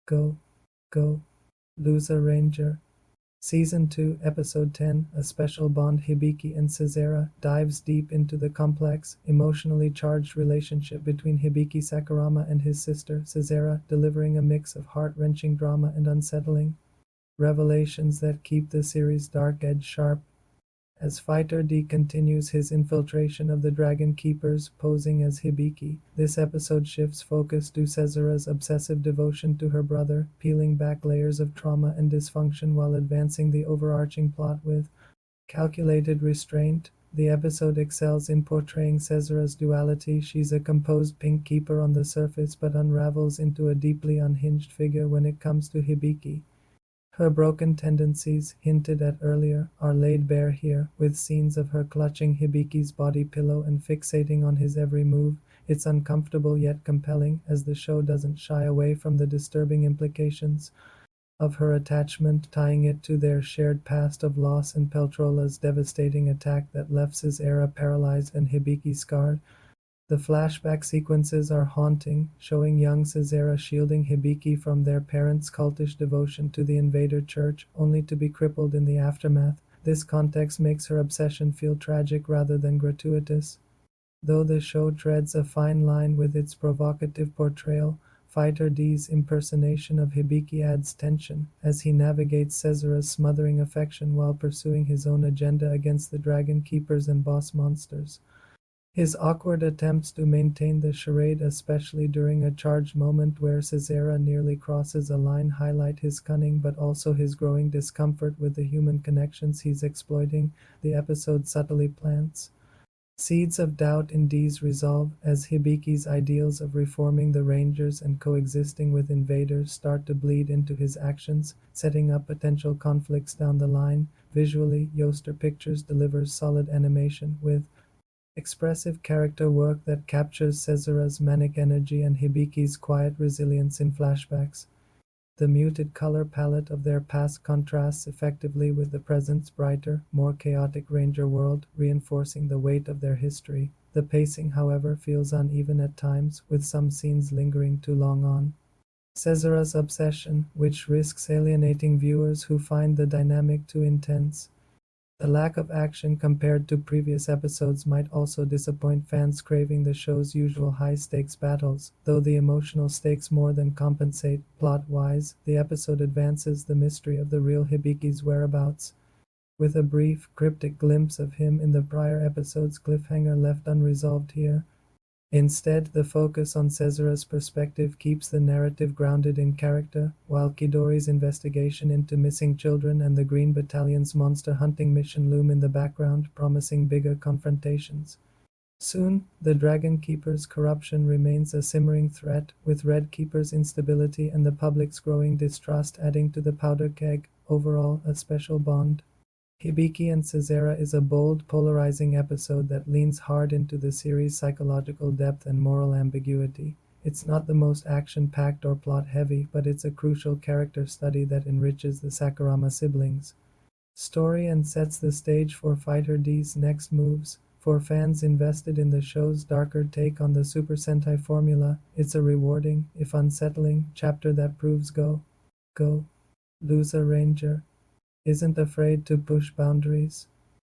Go, go, Loser Ranger. Season 2, Episode 10, A Special Bond. Hibiki and Sesera dives deep into the complex, emotionally charged relationship between Hibiki Sakurama and his sister, Sesera, delivering a mix of heart-wrenching drama and unsettling revelations that keep the series' dark edge sharp. As Fighter D continues his infiltration of the Dragon Keepers, posing as Hibiki, this episode shifts focus to Sesera's obsessive devotion to her brother, peeling back layers of trauma and dysfunction while advancing the overarching plot with calculated restraint. The episode excels in portraying Sesera's duality. She's a composed pink keeper on the surface but unravels into a deeply unhinged figure when it comes to Hibiki. Her broken tendencies, hinted at earlier, are laid bare here, with scenes of her clutching Hibiki's body pillow and fixating on his every move. It's uncomfortable yet compelling, as the show doesn't shy away from the disturbing implications of her attachment, tying it to their shared past of loss and Peltrola's devastating attack that left Sesera paralyzed and Hibiki scarred. The flashback sequences are haunting, showing young Sesera shielding Hibiki from their parents' cultish devotion to the invader church, only to be crippled in the aftermath. This context makes her obsession feel tragic rather than gratuitous. Though the show treads a fine line with its provocative portrayal, Fighter D's impersonation of Hibiki adds tension as he navigates Sesera's smothering affection while pursuing his own agenda against the Dragon Keepers and boss monsters. His awkward attempts to maintain the charade, especially during a charged moment where Sesera nearly crosses a line, highlight his cunning but also his growing discomfort with the human connections he's exploiting. The episode subtly plants seeds of doubt in D's resolve as Hibiki's ideals of reforming the Rangers and coexisting with invaders start to bleed into his actions, setting up potential conflicts down the line. Visually, Yoaster Pictures delivers solid animation with expressive character work that captures Sesera's manic energy and Hibiki's quiet resilience in flashbacks. The muted color palette of their past contrasts effectively with the present's brighter, more chaotic Ranger world, reinforcing the weight of their history. The pacing, however, feels uneven at times, with some scenes lingering too long on Sesera's obsession, which risks alienating viewers who find the dynamic too intense. The lack of action compared to previous episodes might also disappoint fans craving the show's usual high-stakes battles, though the emotional stakes more than compensate. Plot-wise, the episode advances the mystery of the real Hibiki's whereabouts, with a brief, cryptic glimpse of him in the prior episode's cliffhanger left unresolved here. Instead, the focus on Sesera's perspective keeps the narrative grounded in character, while Kidori's investigation into missing children and the Green Battalion's monster hunting mission loom in the background, promising bigger confrontations. Soon, the Dragon Keeper's corruption remains a simmering threat, with Red Keeper's instability and the public's growing distrust adding to the powder keg. Overall, a special bond. Hibiki and Sesera is a bold, polarizing episode that leans hard into the series' psychological depth and moral ambiguity. It's not the most action-packed or plot-heavy, but it's a crucial character study that enriches the Sakurama siblings' story and sets the stage for Fighter D's next moves. For fans invested in the show's darker take on the Super Sentai formula, it's a rewarding, if unsettling, chapter that proves Go, Loser Ranger isn't afraid to push boundaries.